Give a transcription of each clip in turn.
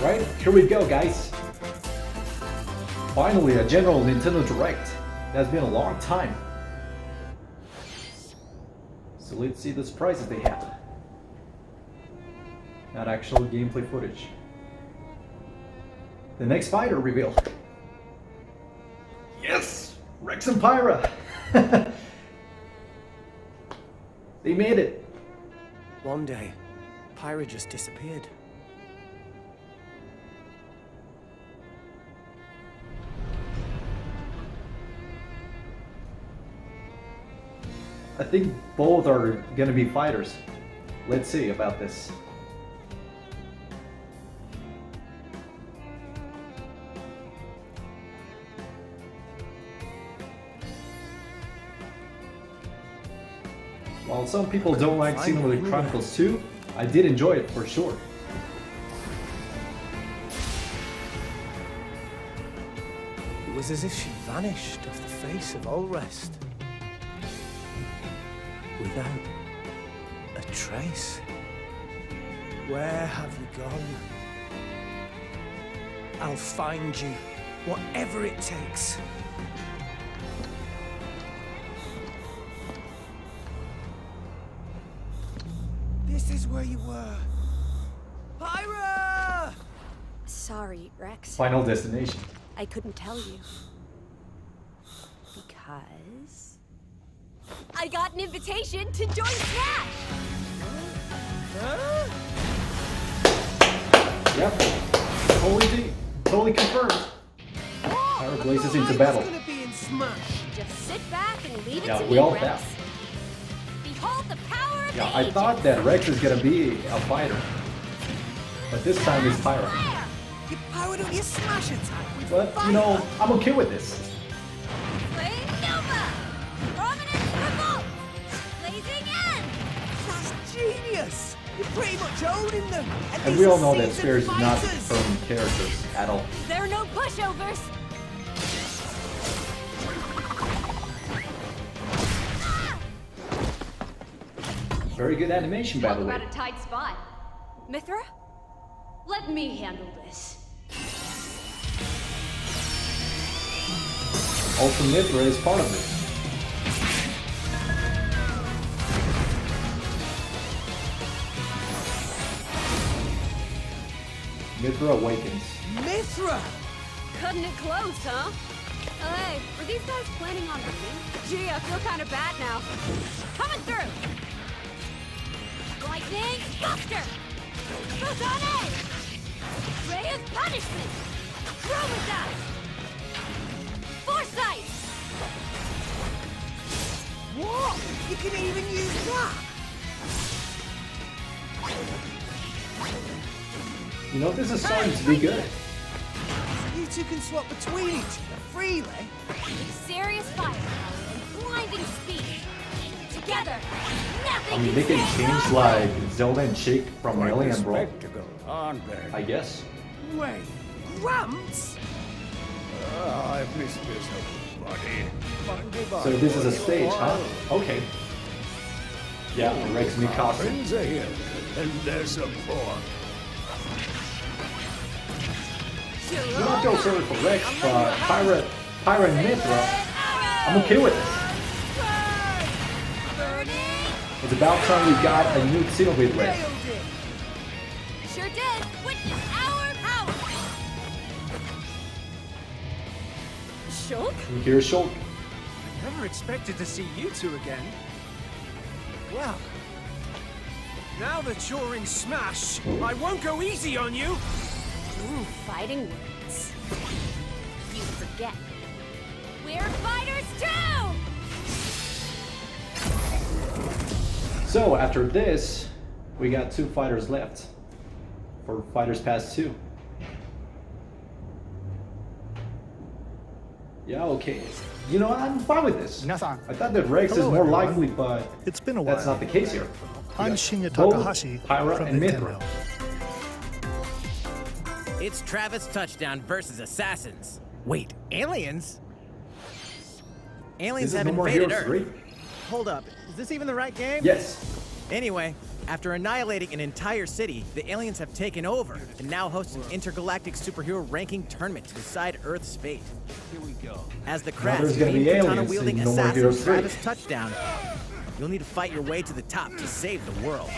Right, here we go, guys. Finally, a general Nintendo Direct. That's been a long time. So let's see the surprises they have. Not actual gameplay footage. The next fighter reveal. Yes! Rex and Pyra! They made it! One day, Pyra just disappeared. I think both are gonna be fighters. Let's see about this. While some people don't like Xenoblade Chronicles 2, I did enjoy it for sure. It was as if she vanished off the face of all rest. Without a trace. Where have you gone? I'll find you, whatever it takes. This is where you were. Pyra! Sorry, Rex. Final Destination. I couldn't tell you. Because... I got an invitation to join Smash! Huh? Yep. Totally confirmed. Pyra blazes into battle. Gonna be in Smash. Just sit back and leave it Yeah, to we me, all Rex. have. Behold the power of Yeah, the I ages. thought that Rex is gonna be a fighter. But this time it's Pyra. You powered up your Smash attack with But, fire. you know, I'm okay with this. Flame Nova! Prominence Revolt! Blazing End! That's genius! You're pretty much owning them. And these we all are know that seasoned Sphere is not fighters. from characters at all. There are no pushovers! Very good animation, by the Talk way. about a tight spot. Mithra? Let me handle this. Also, Mithra is part of this. Mithra awakens. Mithra! Cutting it close, huh? Oh, hey, were these guys planning on winning? Gee, I feel kind of bad now. Coming through! Lightning Buster! Photonic! Ray of Punishment! Chromazine! Foresight! What? You can even use that? You know, this is starting to be good. You two can swap between each other freely. Serious firepower and blinding speed! Together, nothing I mean, can they can stand change up. like Zelda and Shake from Quite Melee the and Brawl, spectacle, aren't they? I guess. Wait, Gramps? I've missed this whole body. But goodbye, So this is a boy. stage, huh? Okay. Yeah, Rex My Mikasa. friends are here, and there's support. Do not go sorry for Rex, but Pyra and Mithra, I'm okay with this. Burning! It's about time we got a new Xenoblade Rex. Nailed it! Sure did! Witness our power! Shulk? Here's Shulk. Never expected to see you two again. Well, now that you're in Smash, I won't go easy on you. Ooh, fighting words. You forget. We're fighters too! So after this, we got 2 fighters left for Fighters Pass 2. Yeah, okay. You know, I'm fine with this. I thought that Rex is Hello, more everyone. likely, but It's been a while. that's not the case here. I'm got Shinya both Takahashi Pyra from and Mithra. Nintendo. It's Travis Touchdown versus Assassins. Wait, aliens? Aliens This is have No More invaded Heroes Earth. 3. Hold up, is this even the right game? Yes. Anyway, After annihilating an entire city, the aliens have taken over and now host an intergalactic superhero ranking tournament to decide Earth's fate. Here we go. As the there's gonna be Krasn, aliens katana-wielding in No More assassin Heroes 3. Travis Touchdown, you'll need to fight your way to the top to save the world.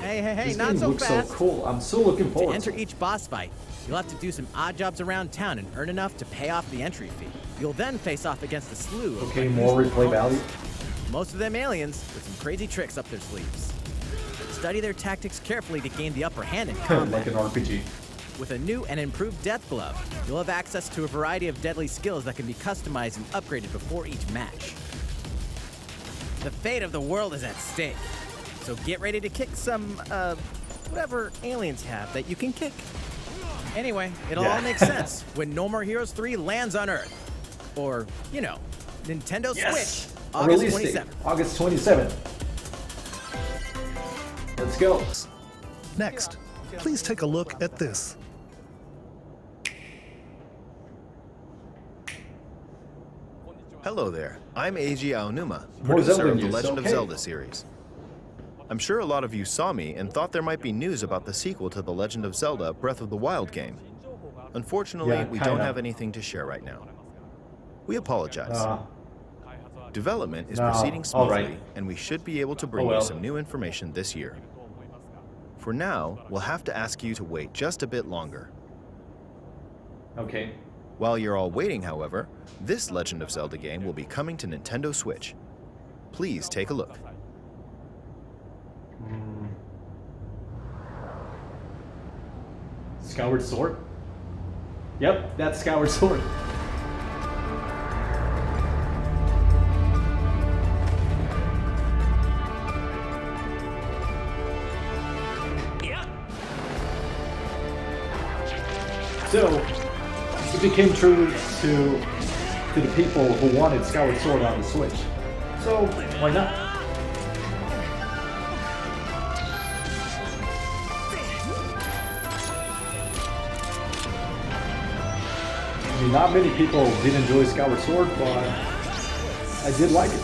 Hey, This not game so looks fast. so cool. I'm so looking To forward enter to it. each boss fight, you'll have to do some odd jobs around town and earn enough to pay off the entry fee. You'll then face off against a slew of Okay, more replay value. most of them aliens with some crazy tricks up their sleeves. Study their tactics carefully to gain the upper hand in combat. Like an RPG. With a new and improved Death Glove, you'll have access to a variety of deadly skills that can be customized and upgraded before each match. The fate of the world is at stake, so get ready to kick some, whatever aliens have that you can kick. Anyway, it'll all make sense when No More Heroes 3 lands on Earth. Or, you know, Nintendo Switch, A August release date, 27th. August 27th. Let's go. Next, please take a look at this. Hello there, I'm Eiji Aonuma, More producer Zelda of the news, Legend of okay. Zelda series. I'm sure a lot of you saw me and thought there might be news about the sequel to the Legend of Zelda Breath of the Wild game. Unfortunately, Yeah, we don't kinda. have anything to share right now. We apologize. Uh, Development is no, proceeding all smoothly, right. and we should be able to bring Oh well. you some new information this year. For now, we'll have to ask you to wait just a bit longer. okay. While you're all waiting, however, this Legend of Zelda game will be coming to Nintendo Switch. Please take a look. Skyward Sword? Yep, that's Skyward Sword. So, it became true to the people who wanted Skyward Sword on the Switch. So, why not? I mean, not many people did enjoy Skyward Sword, but I did like it.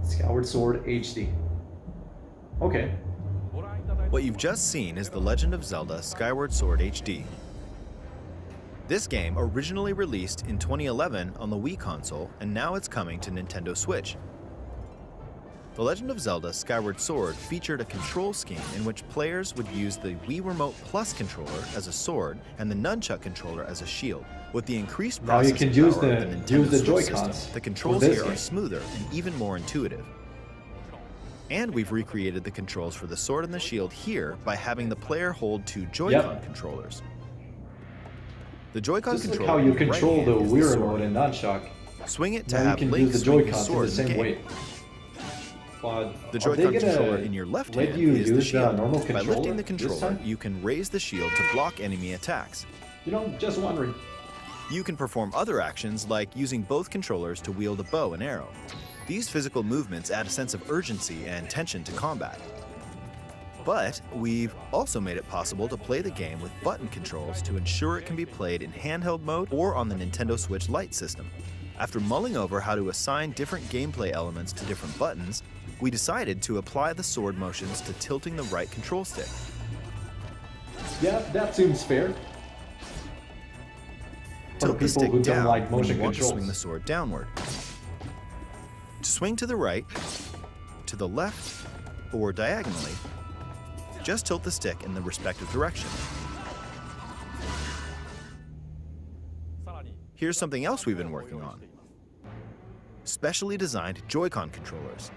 Skyward Sword HD. Okay. What you've just seen is The Legend of Zelda Skyward Sword HD. This game originally released in 2011 on the Wii console, and now it's coming to Nintendo Switch. The Legend of Zelda Skyward Sword featured a control scheme in which players would use the Wii Remote Plus controller as a sword and the Nunchuck controller as a shield. With the increased Now you processing can use power of the- the Nintendo use the Switch Joy-Cons system, the for controls this here are game. smoother and even more intuitive. And we've recreated the controls for the sword and the shield here by having the player hold two Joy-Con controllers. The Joy-Con Just like controller how you in your right control hand the is Wii sword. Remote and Nunchuck, Swing it to now you have can Link use the swing his Joy-Cons in sword the in the same game. way. But The are Joy-Con they gonna controller in your left let hand you is the use shield. normal By controller lifting the this controller, time? you can raise the shield to block enemy attacks. You know, just wondering. You can perform other actions like using both controllers to wield a bow and arrow. These physical movements add a sense of urgency and tension to combat. But we've also made it possible to play the game with button controls to ensure it can be played in handheld mode or on the Nintendo Switch Lite system. After mulling over how to assign different gameplay elements to different buttons, we decided to apply the sword motions to tilting the right control stick. Yeah, that seems fair. For Tilt the people stick who don't down like when you motion want to swing controls. the sword downward. To swing to the right, to the left, or diagonally, just tilt the stick in the respective direction. Here's something else we've been working on. Specially designed Joy-Con controllers.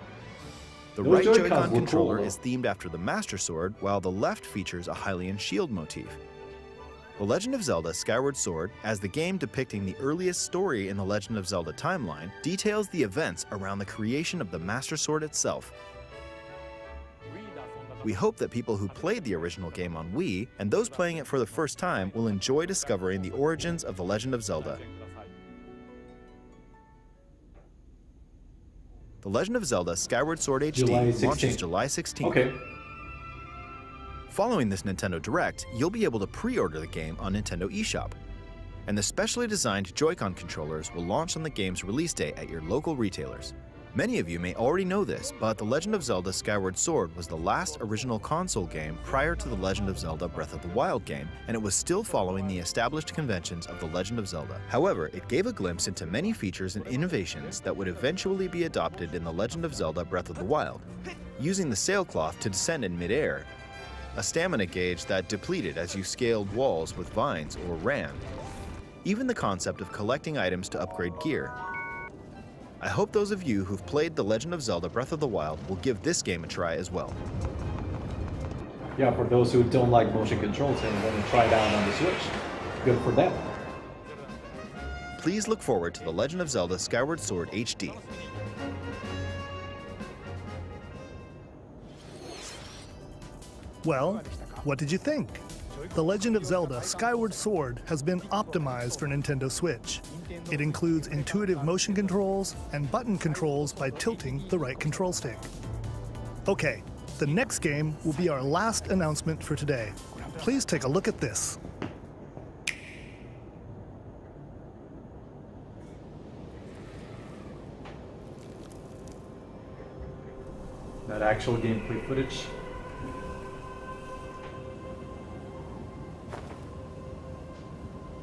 The Those right Joy-Cons Joy-Con were controller cool, though. is themed after the Master Sword, while the left features a Hylian shield motif. The Legend of Zelda Skyward Sword, as the game depicting the earliest story in the Legend of Zelda timeline, details the events around the creation of the Master Sword itself. We hope that people who played the original game on Wii, and those playing it for the first time, will enjoy discovering the origins of the Legend of Zelda. The Legend of Zelda Skyward Sword HD July launches 16th. July 16th. Okay. Following this Nintendo Direct, you'll be able to pre-order the game on Nintendo eShop. and the specially designed Joy-Con controllers will launch on the game's release date at your local retailers. Many of you may already know this, but The Legend of Zelda Skyward Sword was the last original console game prior to The Legend of Zelda Breath of the Wild game, and it was still following the established conventions of The Legend of Zelda. However, it gave a glimpse into many features and innovations that would eventually be adopted in The Legend of Zelda Breath of the Wild. Using the sailcloth to descend in midair, a stamina gauge that depleted as you scaled walls with vines or ran, even the concept of collecting items to upgrade gear. I hope those of you who've played The Legend of Zelda Breath of the Wild will give this game a try as well. Yeah, for those who don't like motion controls and want to try it out on the Switch, good for them. Please look forward to The Legend of Zelda Skyward Sword HD. Well, what did you think? The Legend of Zelda Skyward Sword has been optimized for Nintendo Switch. It includes intuitive motion controls and button controls by tilting the right control stick. Okay, the next game will be our last announcement for today. Please take a look at this. That actual gameplay footage.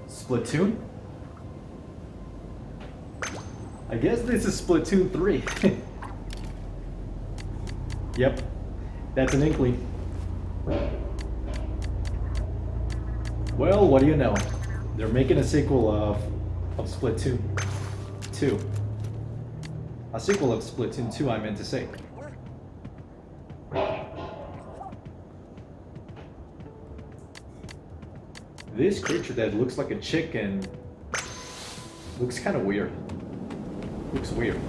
Splatoon? I guess this is Splatoon 3. Yep, that's an inkling. Well, what do you know? They're making a sequel of Splatoon 2. A sequel of Splatoon 2, I meant to say. This creature that looks like a chicken looks kind of weird. Looks weird.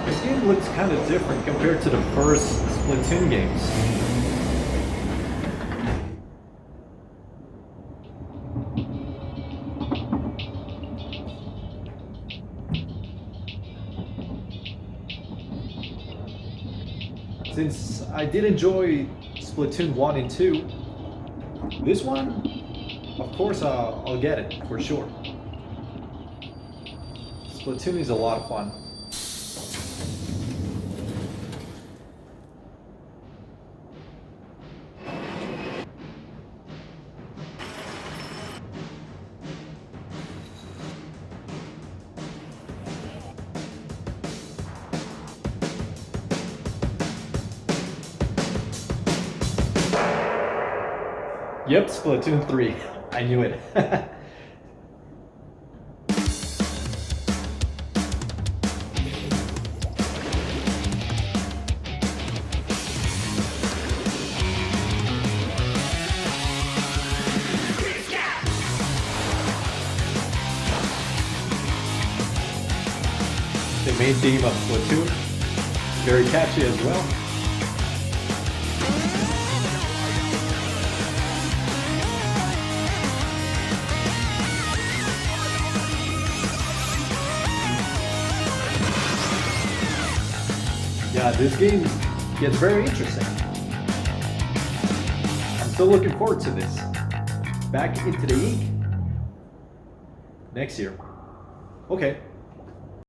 This game looks kind of different compared to the first Splatoon games. Since I did enjoy Splatoon 1 and 2, this one, of course I'll get it, for sure. Splatoon is a lot of fun. Yep, Splatoon 3. I knew it. The main theme of Splatoon, very catchy as well. Yeah, this game gets very interesting. I'm still looking forward to this. Back into the ink next year. Okay.